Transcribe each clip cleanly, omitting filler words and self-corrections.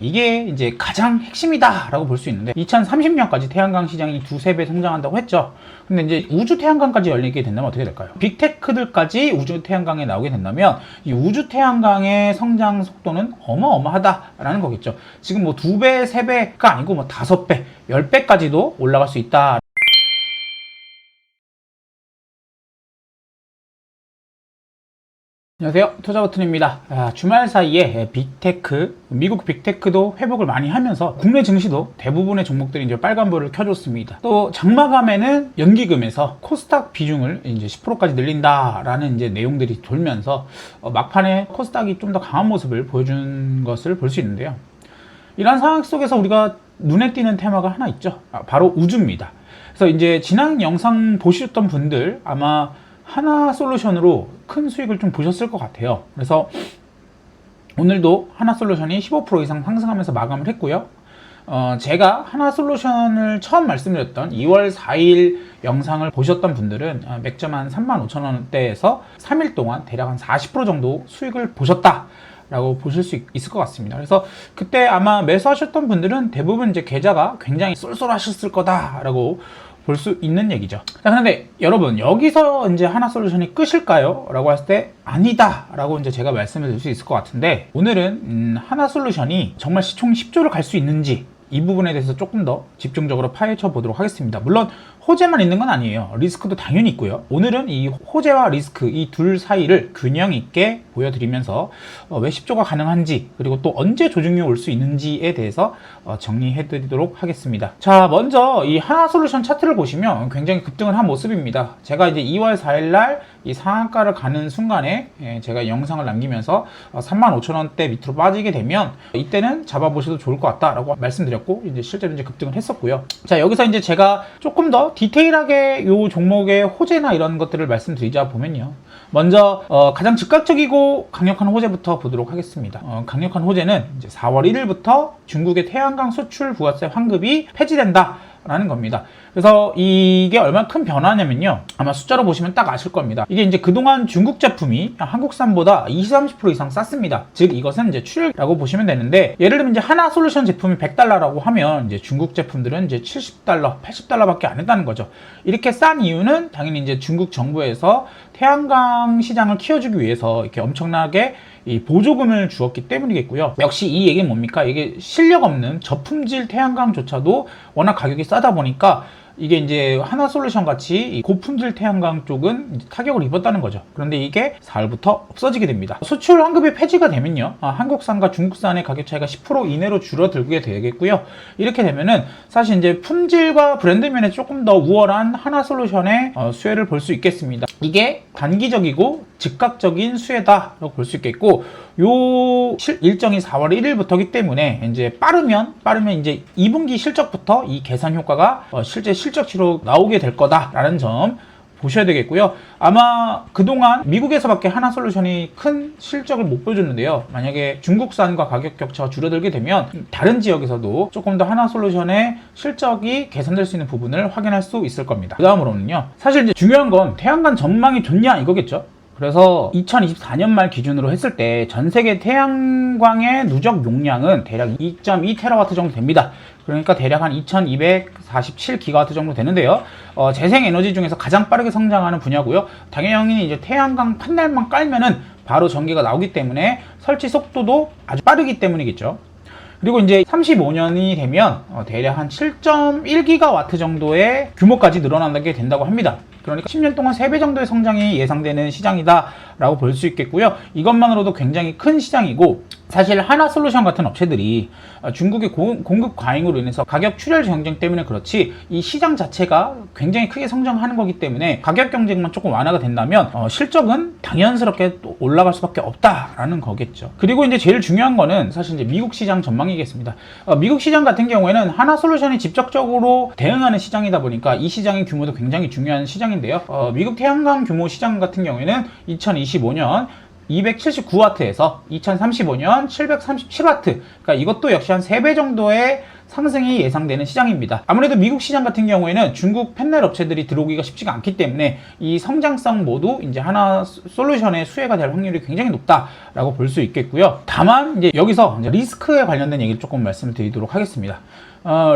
이게 이제 가장 핵심이다라고 볼 수 있는데 2030년까지 태양광 시장이 두세 배 성장한다고 했죠. 근데 이제 우주 태양광까지 열리게 된다면 어떻게 될까요? 빅테크들까지 우주 태양광에 나오게 된다면 이 우주 태양광의 성장 속도는 어마어마하다라는 거겠죠. 지금 뭐 2배, 3배가 아니고 뭐 5배, 10배까지도 올라갈 수 있다. 안녕하세요, 투자버튼입니다. 주말 사이에 빅테크, 미국 빅테크도 회복을 많이 하면서 국내 증시도 대부분의 종목들이 이제 빨간불을 켜줬습니다. 또 장마감에는 연기금에서 코스닥 비중을 이제 10%까지 늘린다라는 이제 내용들이 돌면서 막판에 코스닥이 좀 더 강한 모습을 보여준 것을 볼 수 있는데요. 이러한 상황 속에서 우리가 눈에 띄는 테마가 하나 있죠. 바로 우주입니다. 그래서 이제 지난 영상 보셨던 분들 아마 하나솔루션으로 큰 수익을 좀 보셨을 것 같아요. 그래서 오늘도 하나솔루션이 15% 이상 상승하면서 마감을 했고요. 제가 하나솔루션을 처음 말씀드렸던 2월 4일 영상을 보셨던 분들은 맥점 한 35,000원대에서 3일 동안 대략 한 40% 정도 수익을 보셨다 라고 보실 수 있을 것 같습니다. 그래서 그때 아마 매수하셨던 분들은 대부분 이제 계좌가 굉장히 쏠쏠하셨을 거다라고 볼 수 있는 얘기죠. 자, 그런데 여러분, 여기서 이제 하나솔루션이 끝일까요? 라고 했을 때 아니다 라고 이제 제가 말씀을 드릴 수 있을 것 같은데, 오늘은 하나솔루션이 정말 시총 10조를 갈 수 있는지 이 부분에 대해서 조금 더 집중적으로 파헤쳐 보도록 하겠습니다. 물론 호재만 있는 건 아니에요. 리스크도 당연히 있고요. 오늘은 이 호재와 리스크 이 둘 사이를 균형 있게 보여드리면서 왜 10조가 가능한지, 그리고 또 언제 조정이 올 수 있는지에 대해서 정리해 드리도록 하겠습니다. 자, 먼저 이 하나솔루션 차트를 보시면 굉장히 급등을 한 모습입니다. 제가 이제 2월 4일 날 이 상한가를 가는 순간에 제가 영상을 남기면서 35,000원대 밑으로 빠지게 되면 이때는 잡아보셔도 좋을 것 같다라고 말씀드렸고, 이제 실제로 이제 급등을 했었고요. 자, 여기서 이제 제가 조금 더 디테일하게 이 종목의 호재나 이런 것들을 말씀드리자 보면요. 먼저 가장 즉각적이고 강력한 호재부터 보도록 하겠습니다. 강력한 호재는 이제 4월 1일부터 중국의 태양광 수출 부가세 환급이 폐지된다 라는 겁니다. 그래서 이게 얼마나 큰 변화냐면요, 아마 숫자로 보시면 딱 아실 겁니다. 이게 이제 그동안 중국 제품이 한국산보다 20-30% 이상 쌌습니다. 즉 이것은 이제 출혈이라고 보시면 되는데, 예를 들면 이제 하나솔루션 제품이 100달러라고 하면 이제 중국 제품들은 이제 70달러, 80달러밖에 안 했다는 거죠. 이렇게 싼 이유는 당연히 이제 중국 정부에서 태양광 시장을 키워주기 위해서 이렇게 엄청나게 이 보조금을 주었기 때문이겠고요. 역시 이 얘기는 뭡니까? 이게 실력 없는 저품질 태양광조차도 워낙 가격이 싸다 보니까 이게 이제 하나솔루션 같이 고품질 태양광 쪽은 이제 타격을 입었다는 거죠. 그런데 이게 4월부터 없어지게 됩니다. 수출 환급이 폐지가 되면요, 한국산과 중국산의 가격 차이가 10% 이내로 줄어들게 되겠고요. 이렇게 되면은 사실 이제 품질과 브랜드 면에 조금 더 우월한 하나솔루션의 수혜를 볼 수 있겠습니다. 이게 단기적이고 즉각적인 수혜다라고 볼 수 있겠고, 요 일정이 4월 1일부터이기 때문에 이제 빠르면 이제 2분기 실적부터 이 계산 효과가 실제 실적치로 나오게 될 거다라는 점 보셔야 되겠고요. 아마 그동안 미국에서밖에 하나솔루션이 큰 실적을 못 보여줬는데요. 만약에 중국산과 가격 격차가 줄어들게 되면 다른 지역에서도 조금 더 하나솔루션의 실적이 개선될 수 있는 부분을 확인할 수 있을 겁니다. 그 다음으로는요, 사실 이제 중요한 건 태양광 전망이 좋냐 이거겠죠. 그래서 2024년 말 기준으로 했을 때 전 세계 태양광의 누적 용량은 대략 2.2TW 정도 됩니다. 그러니까 대략 한 2247GW 정도 되는데요. 재생에너지 중에서 가장 빠르게 성장하는 분야고요. 당연히 이제 태양광 판넬만 깔면은 바로 전기가 나오기 때문에 설치 속도도 아주 빠르기 때문이겠죠. 그리고 이제 35년이 되면 대략 한 7.1GW 정도의 규모까지 늘어나게 된다고 합니다. 그러니까 10년 동안 3배 정도의 성장이 예상되는 시장이다 라고 볼 수 있겠고요. 이것만으로도 굉장히 큰 시장이고, 사실 하나솔루션 같은 업체들이 중국의 공급 과잉으로 인해서 가격 출혈 경쟁 때문에 그렇지 이 시장 자체가 굉장히 크게 성장하는 거기 때문에 가격 경쟁만 조금 완화가 된다면 실적은 당연스럽게 또 올라갈 수밖에 없다라는 거겠죠. 그리고 이제 제일 중요한 거는 사실 이제 미국 시장 전망이겠습니다. 미국 시장 같은 경우에는 하나솔루션이 직접적으로 대응하는 시장이다 보니까 이 시장의 규모도 굉장히 중요한 시장인데요. 미국 태양광 규모 시장 같은 경우에는 2025년 279W에서 2035년 737W, 그러니까 이것도 역시 한 3배 정도의 상승이 예상되는 시장입니다. 아무래도 미국 시장 같은 경우에는 중국 팬넬 업체들이 들어오기가 쉽지가 않기 때문에 이 성장성 모두 이제 하나 솔루션의 수혜가 될 확률이 굉장히 높다라고 볼 수 있겠고요. 다만 이제 여기서 이제 리스크에 관련된 얘기를 조금 말씀을 드리도록 하겠습니다.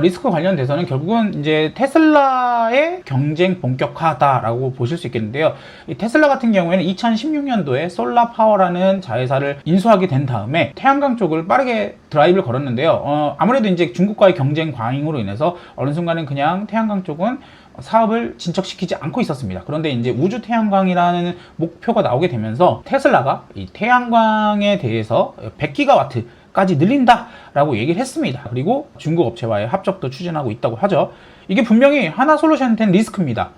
리스크 관련돼서는 결국은 이제 테슬라의 경쟁 본격화다라고 보실 수 있겠는데요. 이 테슬라 같은 경우에는 2016년도에 솔라파워라는 자회사를 인수하게 된 다음에 태양광 쪽을 빠르게 드라이브를 걸었는데요. 아무래도 이제 중국과의 경쟁 과잉으로 인해서 어느 순간은 그냥 태양광 쪽은 사업을 진척시키지 않고 있었습니다. 그런데 이제 우주 태양광이라는 목표가 나오게 되면서 테슬라가 이 태양광에 대해서 100기가와트 까지 늘린다라고 얘기를 했습니다. 그리고 중국 업체와의 합작도 추진하고 있다고 하죠. 이게 분명히 하나솔루션한테는 리스크입니다.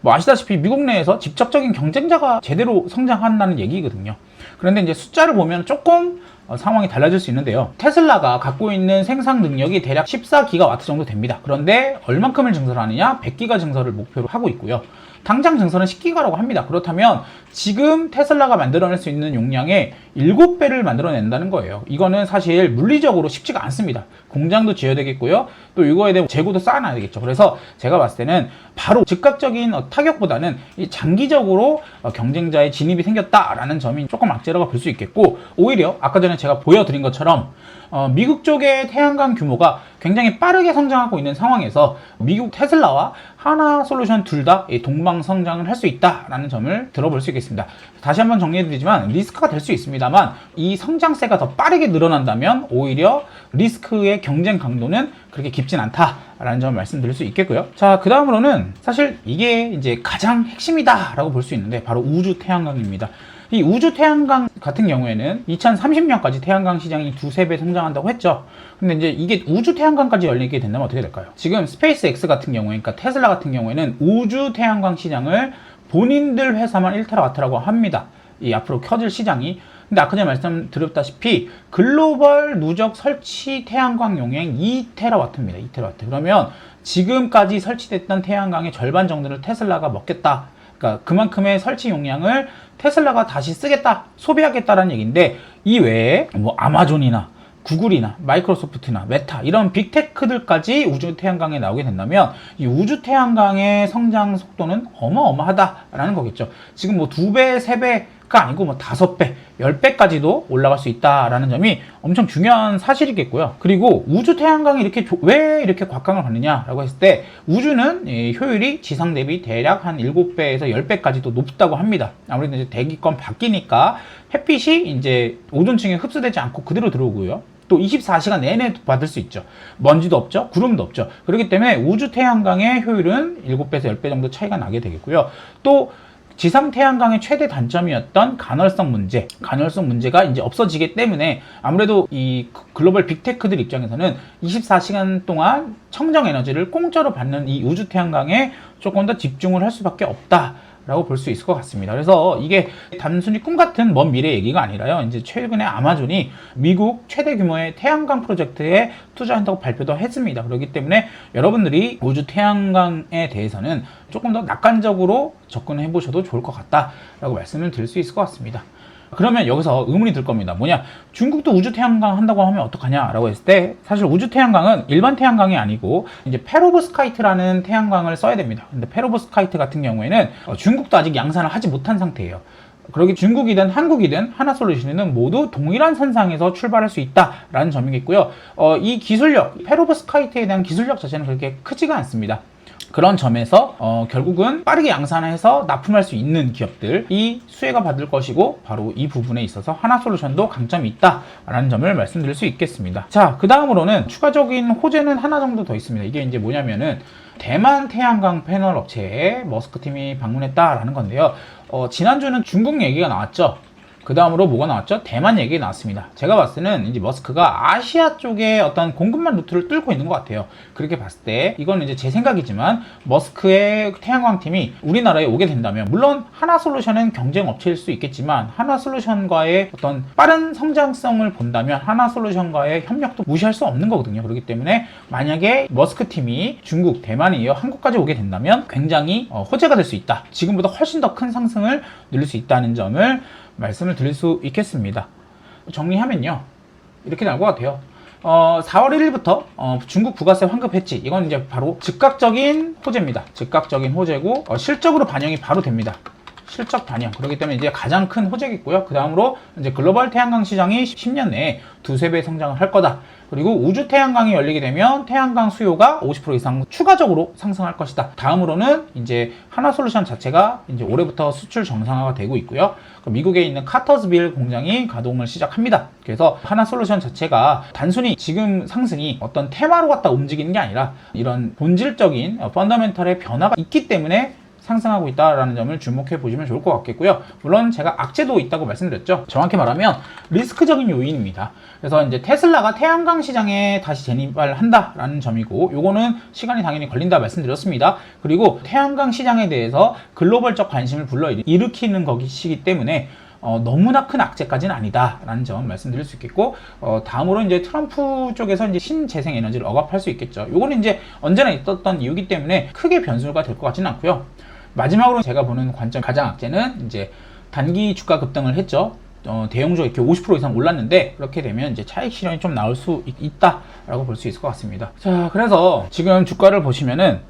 뭐 아시다시피 미국 내에서 직접적인 경쟁자가 제대로 성장한다는 얘기거든요. 그런데 이제 숫자를 보면 조금 상황이 달라질 수 있는데요. 테슬라가 갖고 있는 생산 능력이 대략 14기가와트 정도 됩니다. 그런데 얼만큼을 증설하느냐? 100기가 증설을 목표로 하고 있고요. 당장 증설은 10기가라고 합니다. 그렇다면 지금 테슬라가 만들어낼 수 있는 용량의 7배를 만들어낸다는 거예요. 이거는 사실 물리적으로 쉽지가 않습니다. 공장도 지어야 되겠고요. 또 이거에 대한 재고도 쌓아놔야 되겠죠. 그래서 제가 봤을 때는 바로 즉각적인 타격보다는 장기적으로 경쟁자의 진입이 생겼다라는 점이 조금 악재라고 볼 수 있겠고, 오히려 아까 전에 제가 보여드린 것처럼 미국 쪽의 태양광 규모가 굉장히 빠르게 성장하고 있는 상황에서 미국 테슬라와 하나솔루션 둘 다 동방 성장을 할 수 있다라는 점을 들어볼 수 있겠습니다. 다시 한번 정리해드리지만 리스크가 될 수 있습니다만 이 성장세가 더 빠르게 늘어난다면 오히려 리스크의 경쟁 강도는 그렇게 깊진 않다라는 점을 말씀드릴 수 있겠고요. 자, 그 다음으로는 사실 이게 이제 가장 핵심이다라고 볼 수 있는데 바로 우주 태양광입니다. 이 우주 태양광 같은 경우에는 2030년까지 태양광 시장이 2~3배 성장한다고 했죠. 근데 이제 이게 우주 태양광까지 열리게 된다면 어떻게 될까요? 지금 스페이스X 같은 경우에, 그러니까 테슬라 같은 경우에는 우주 태양광 시장을 본인들 회사만 1테라와트라고 합니다. 이 앞으로 켜질 시장이. 근데 아까 전에 말씀드렸다시피 글로벌 누적 설치 태양광 용량 2테라와트입니다. 2테라와트. 그러면 지금까지 설치됐던 태양광의 절반 정도를 테슬라가 먹겠다. 그러니까 그만큼의 설치 용량을 테슬라가 다시 쓰겠다, 소비하겠다라는 얘기인데, 이 외에 뭐 아마존이나 구글이나 마이크로소프트나 메타 이런 빅테크들까지 우주 태양광에 나오게 된다면 이 우주 태양광의 성장 속도는 어마어마하다라는 거겠죠. 지금 뭐 2배, 3배가 아니고 뭐 5배, 10배까지도 올라갈 수 있다라는 점이 엄청 중요한 사실이겠고요. 그리고 우주 태양광이 왜 이렇게 곽광을 받느냐라고 했을 때 우주는 효율이 지상 대비 대략 한 7배에서 10배까지도 높다고 합니다. 아무래도 이제 대기권 바뀌니까 햇빛이 이제 오존층에 흡수되지 않고 그대로 들어오고요. 또 24시간 내내 받을 수 있죠. 먼지도 없죠. 구름도 없죠. 그렇기 때문에 우주 태양광의 효율은 7배에서 10배 정도 차이가 나게 되겠고요. 또 지상 태양광의 최대 단점이었던 간헐성 문제가 이제 없어지기 때문에 아무래도 이 글로벌 빅테크들 입장에서는 24시간 동안 청정 에너지를 공짜로 받는 이 우주 태양광에 조금 더 집중을 할 수밖에 없다. 라고 볼 수 있을 것 같습니다. 그래서 이게 단순히 꿈 같은 먼 미래 얘기가 아니라요. 이제 최근에 아마존이 미국 최대 규모의 태양광 프로젝트에 투자한다고 발표도 했습니다. 그렇기 때문에 여러분들이 우주 태양광에 대해서는 조금 더 낙관적으로 접근해 보셔도 좋을 것 같다라고 말씀을 드릴 수 있을 것 같습니다. 그러면 여기서 의문이 들 겁니다. 뭐냐? 중국도 우주 태양광 한다고 하면 어떡하냐라고 했을 때 사실 우주 태양광은 일반 태양광이 아니고 이제 페로브스카이트라는 태양광을 써야 됩니다. 근데 페로브스카이트 같은 경우에는 중국도 아직 양산을 하지 못한 상태예요. 그러기 중국이든 한국이든 하나솔루션은 모두 동일한 선상에서 출발할 수 있다라는 점이겠고요. 이 기술력, 페로브스카이트에 대한 기술력 자체는 그렇게 크지가 않습니다. 그런 점에서 결국은 빠르게 양산해서 납품할 수 있는 기업들이 수혜가 받을 것이고 바로 이 부분에 있어서 하나솔루션도 강점이 있다라는 점을 말씀드릴 수 있겠습니다. 자, 그 다음으로는 추가적인 호재는 하나 정도 더 있습니다. 이게 이제 뭐냐면은 대만 태양광 패널 업체에 머스크 팀이 방문했다라는 건데요. 지난주는 중국 얘기가 나왔죠. 그 다음으로 뭐가 나왔죠? 대만 얘기 나왔습니다. 제가 봤을 때는 이제 머스크가 아시아 쪽에 어떤 공급망 루트를 뚫고 있는 것 같아요. 그렇게 봤을 때 이건 이제 제 생각이지만 머스크의 태양광 팀이 우리나라에 오게 된다면 물론 하나솔루션은 경쟁 업체일 수 있겠지만 하나솔루션과의 어떤 빠른 성장성을 본다면 하나솔루션과의 협력도 무시할 수 없는 거거든요. 그렇기 때문에 만약에 머스크 팀이 중국, 대만에 이어 한국까지 오게 된다면 굉장히 호재가 될 수 있다. 지금보다 훨씬 더 큰 상승을 누릴 수 있다는 점을 말씀을 드릴 수 있겠습니다. 정리하면요, 이렇게 나올 것 같아요. 4월 1일부터 중국 부가세 환급 해지, 이건 이제 바로 즉각적인 호재입니다. 즉각적인 호재고 실적으로 반영이 바로 됩니다. 실적 반영. 그렇기 때문에 이제 가장 큰 호재겠고요. 그 다음으로 이제 글로벌 태양광 시장이 10년 내에 2~3배 성장을 할 거다. 그리고 우주 태양광이 열리게 되면 태양광 수요가 50% 이상 추가적으로 상승할 것이다. 다음으로는 이제 하나솔루션 자체가 이제 올해부터 수출 정상화가 되고 있고요. 미국에 있는 카터스빌 공장이 가동을 시작합니다. 그래서 하나솔루션 자체가 단순히 지금 상승이 어떤 테마로 갖다 움직이는 게 아니라 이런 본질적인 펀더멘털의 변화가 있기 때문에 상승하고 있다라는 점을 주목해 보시면 좋을 것 같겠고요. 물론 제가 악재도 있다고 말씀드렸죠. 정확히 말하면 리스크적인 요인입니다. 그래서 이제 테슬라가 태양광 시장에 다시 진입을 한다라는 점이고, 요거는 시간이 당연히 걸린다 말씀드렸습니다. 그리고 태양광 시장에 대해서 글로벌적 관심을 불러일으키는 것이기 때문에 너무나 큰 악재까지는 아니다라는 점 말씀드릴 수 있겠고, 다음으로 이제 트럼프 쪽에서 이제 신재생 에너지를 억압할 수 있겠죠. 요거는 이제 언제나 있었던 이유기 때문에 크게 변수가 될 것 같지는 않고요. 마지막으로 제가 보는 관점, 가장 악재는 이제 단기 주가 급등을 했죠. 대형주가 이렇게 50% 이상 올랐는데, 그렇게 되면 이제 차익 실현이 좀 나올 수 있다라고 볼 수 있을 것 같습니다. 자, 그래서 지금 주가를 보시면은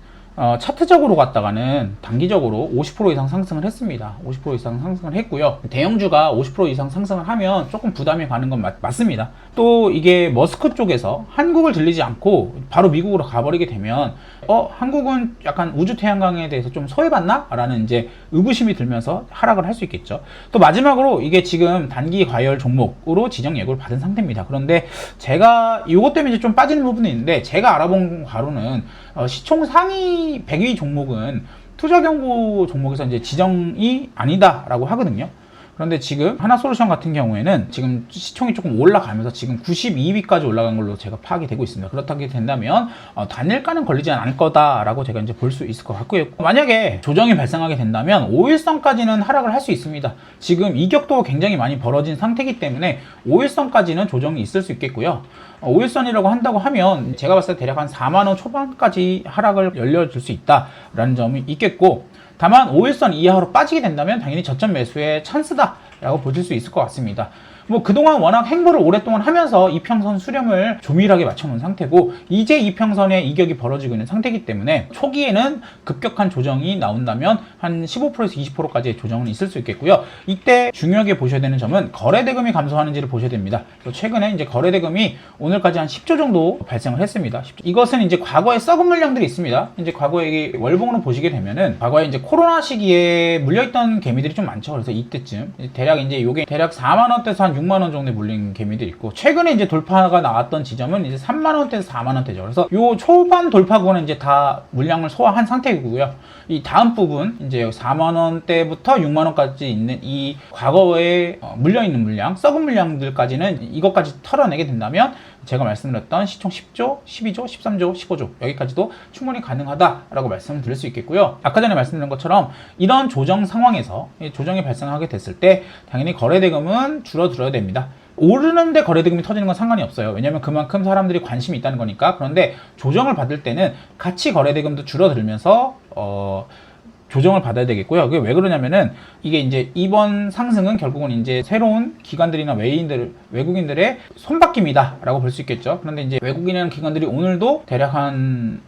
차트적으로 갔다가는 단기적으로 50% 이상 상승을 했습니다. 50% 이상 상승을 했고요. 대형주가 50% 이상 상승을 하면 조금 부담이 가는 건 맞습니다. 또 이게 머스크 쪽에서 한국을 들리지 않고 바로 미국으로 가버리게 되면 한국은 약간 우주 태양광에 대해서 좀 소외받나? 라는 이제 의구심이 들면서 하락을 할 수 있겠죠. 또 마지막으로 이게 지금 단기 과열 종목으로 지정 예고를 받은 상태입니다. 그런데 제가 이것 때문에 이제 좀 빠지는 부분이 있는데, 제가 알아본 바로는 시총 상위 100위 종목은 투자 경고 종목에서 이제 지정이 아니다라고 하거든요. 그런데 지금 하나솔루션 같은 경우에는 지금 시총이 조금 올라가면서 지금 92위까지 올라간 걸로 제가 파악이 되고 있습니다. 그렇게 된다면 단일가는 걸리지 않을 거다라고 제가 이제 볼 수 있을 것 같고요. 만약에 조정이 발생하게 된다면 5일선까지는 하락을 할 수 있습니다. 지금 이격도 굉장히 많이 벌어진 상태이기 때문에 5일선까지는 조정이 있을 수 있겠고요. 5일선이라고 한다고 하면 제가 봤을 때 대략 한 4만원 초반까지 하락을 열려줄 수 있다라는 점이 있겠고, 다만 5일선 이하로 빠지게 된다면 당연히 저점 매수의 찬스다라고 보실 수 있을 것 같습니다. 뭐 그동안 워낙 행보를 오랫동안 하면서 이평선 수렴을 조밀하게 맞춰놓은 상태고, 이제 이평선에 이격이 벌어지고 있는 상태이기 때문에 초기에는 급격한 조정이 나온다면 한 15%에서 20%까지의 조정은 있을 수 있겠고요. 이때 중요하게 보셔야 되는 점은 거래대금이 감소하는지를 보셔야 됩니다. 그래서 최근에 이제 거래대금이 오늘까지 한 10조 정도 발생을 했습니다. 이것은 이제 과거에 썩은 물량들이 있습니다. 이제 과거에 월봉으로 보시게 되면은 과거에 이제 코로나 시기에 물려있던 개미들이 좀 많죠. 그래서 이때쯤 대략 이제 요게 대략 4만원대에서 한 6만원 정도에 물린 개미들이 있고, 최근에 이제 돌파가 나왔던 지점은 이제 3만원대에서 4만원대죠. 그래서 요 초반 돌파구는 이제 다 물량을 소화한 상태이고요. 이 다음 부분 이제 4만원대부터 6만원까지 있는 이 과거에 물려있는 물량, 썩은 물량들까지는 이것까지 털어내게 된다면 제가 말씀드렸던 시총 10조, 12조, 13조, 15조 여기까지도 충분히 가능하다라고 말씀을 드릴 수 있겠고요. 아까 전에 말씀드린 것처럼 이런 조정 상황에서 조정이 발생하게 됐을 때 당연히 거래대금은 줄어들어야 됩니다. 오르는데 거래대금이 터지는 건 상관이 없어요. 왜냐면 그만큼 사람들이 관심이 있다는 거니까. 그런데 조정을 받을 때는 같이 거래대금도 줄어들면서 조정을 받아야 되겠고요. 그게 왜 그러냐면은 이게 이제 이번 상승은 결국은 이제 새로운 기관들이나 외국인들의 손바뀜이다라고 볼 수 있겠죠. 그런데 이제 외국인이라는 기관들이 오늘도 대략 한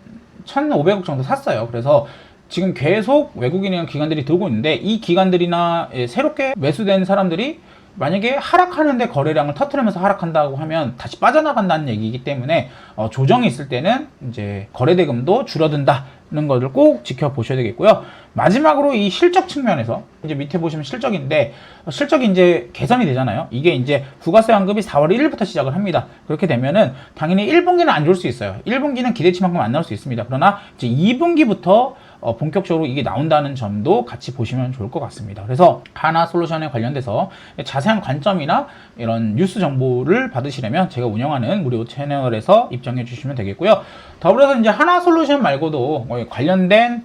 1,500억 정도 샀어요. 그래서 지금 계속 외국인이라는 기관들이 들고 있는데, 이 기관들이나 새롭게 매수된 사람들이 만약에 하락하는데 거래량을 터트리면서 하락한다고 하면 다시 빠져나간다는 얘기이기 때문에 조정이 있을 때는 이제 거래대금도 줄어든다는 것을 꼭 지켜보셔야 되겠고요. 마지막으로 이 실적 측면에서 이제 밑에 보시면 실적인데, 실적이 이제 개선이 되잖아요. 이게 이제 부가세 환급이 4월 1일부터 시작을 합니다. 그렇게 되면은 당연히 1분기는 안 좋을 수 있어요. 1분기는 기대치만큼 안 나올 수 있습니다. 그러나 이제 2분기부터 본격적으로 이게 나온다는 점도 같이 보시면 좋을 것 같습니다. 그래서 하나솔루션에 관련돼서 자세한 관점이나 이런 뉴스 정보를 받으시려면 제가 운영하는 무료 채널에서 입장해 주시면 되겠고요. 더불어서 이제 하나솔루션 말고도 관련된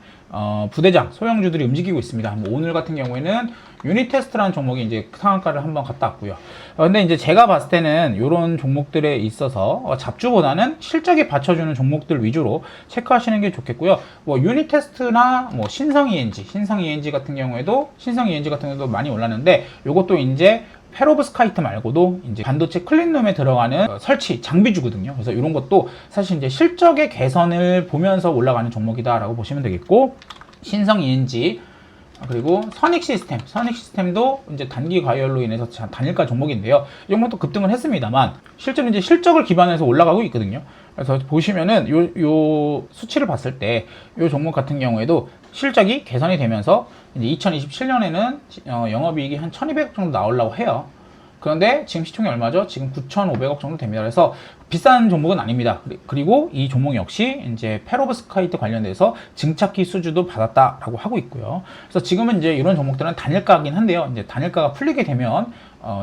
부대장, 소형주들이 움직이고 있습니다. 뭐 오늘 같은 경우에는 유니테스트라는 종목이 이제 상한가를 한번 갔다 왔고요. 근데 이제 제가 봤을 때는 이런 종목들에 있어서 잡주보다는 실적이 받쳐주는 종목들 위주로 체크하시는 게 좋겠고요. 뭐 유니테스트나 뭐 신성 ENG 같은 경우에도 많이 올랐는데, 이것도 이제 페로브스카이트 말고도 이제 반도체 클린룸에 들어가는 설치 장비주거든요. 그래서 이런 것도 사실 이제 실적의 개선을 보면서 올라가는 종목이다라고 보시면 되겠고, 신성 ENG 그리고 선익 시스템도 이제 단기 과열로 인해서 단일가 종목인데요. 이 종목도 급등을 했습니다만 실제로 이제 실적을 기반해서 올라가고 있거든요. 그래서 보시면은 요 수치를 봤을 때 요 종목 같은 경우에도 실적이 개선이 되면서 이제 2027년에는 영업이익이 한 1,200억 정도 나오려고 해요. 그런데 지금 시총이 얼마죠? 지금 9,500억 정도 됩니다. 그래서 비싼 종목은 아닙니다. 그리고 이 종목 역시 이제 페로브스카이트 관련돼서 증착기 수주도 받았다라고 하고 있고요. 그래서 지금은 이제 이런 종목들은 단일가긴 한데요. 이제 단일가가 풀리게 되면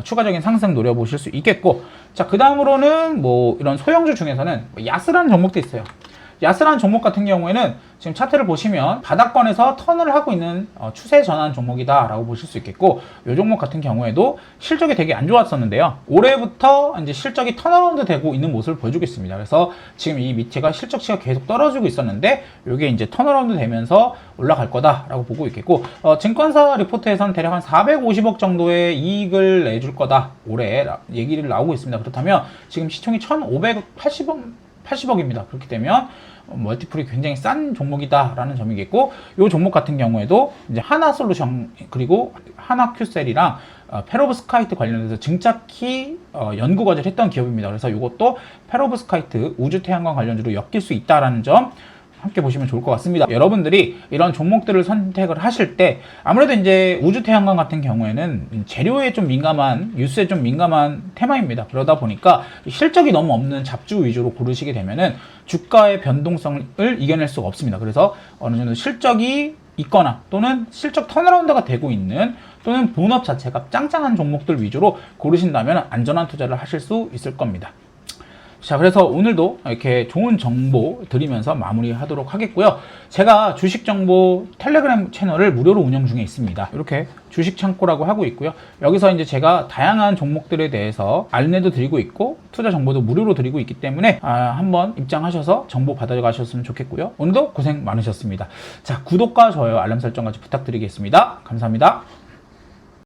추가적인 상승 노려보실 수 있겠고, 자, 그 다음으로는 뭐 이런 소형주 중에서는 야스라는 종목도 있어요. 야스라는 종목 같은 경우에는 지금 차트를 보시면 바닥권에서 턴을 하고 있는 추세 전환 종목이다 라고 보실 수 있겠고, 이 종목 같은 경우에도 실적이 되게 안 좋았었는데요. 올해부터 이제 실적이 턴어라운드 되고 있는 모습을 보여주고 있습니다. 그래서 지금 이 밑에가 실적치가 계속 떨어지고 있었는데 이게 이제 턴어라운드 되면서 올라갈 거다 라고 보고 있겠고, 증권사 리포트에서는 대략 한 450억 정도의 이익을 내줄 거다 올해 얘기를 나오고 있습니다. 그렇다면 지금 시총이 1,580억입니다. 그렇게 되면 멀티플이 굉장히 싼 종목이다라는 점이겠고, 이 종목 같은 경우에도 이제 하나솔루션 그리고 하나큐셀이랑 페로브스카이트 관련해서 증착키 연구 과제를 했던 기업입니다. 그래서 이것도 페로브스카이트 우주태양광 관련주로 엮일 수 있다라는 점 함께 보시면 좋을 것 같습니다. 여러분들이 이런 종목들을 선택을 하실 때 아무래도 이제 우주태양광 같은 경우에는 재료에 좀 민감한, 뉴스에 좀 민감한 테마입니다. 그러다 보니까 실적이 너무 없는 잡주 위주로 고르시게 되면은 주가의 변동성을 이겨낼 수가 없습니다. 그래서 어느 정도 실적이 있거나 또는 실적 턴어라운드가 되고 있는, 또는 본업 자체가 짱짱한 종목들 위주로 고르신다면 안전한 투자를 하실 수 있을 겁니다. 자, 그래서 오늘도 이렇게 좋은 정보 드리면서 마무리하도록 하겠고요. 제가 주식 정보 텔레그램 채널을 무료로 운영 중에 있습니다. 이렇게 주식 창고라고 하고 있고요. 여기서 이제 제가 다양한 종목들에 대해서 안내도 드리고 있고 투자 정보도 무료로 드리고 있기 때문에 한번 입장하셔서 정보 받아가셨으면 좋겠고요. 오늘도 고생 많으셨습니다. 자, 구독과 좋아요, 알람 설정까지 부탁드리겠습니다. 감사합니다.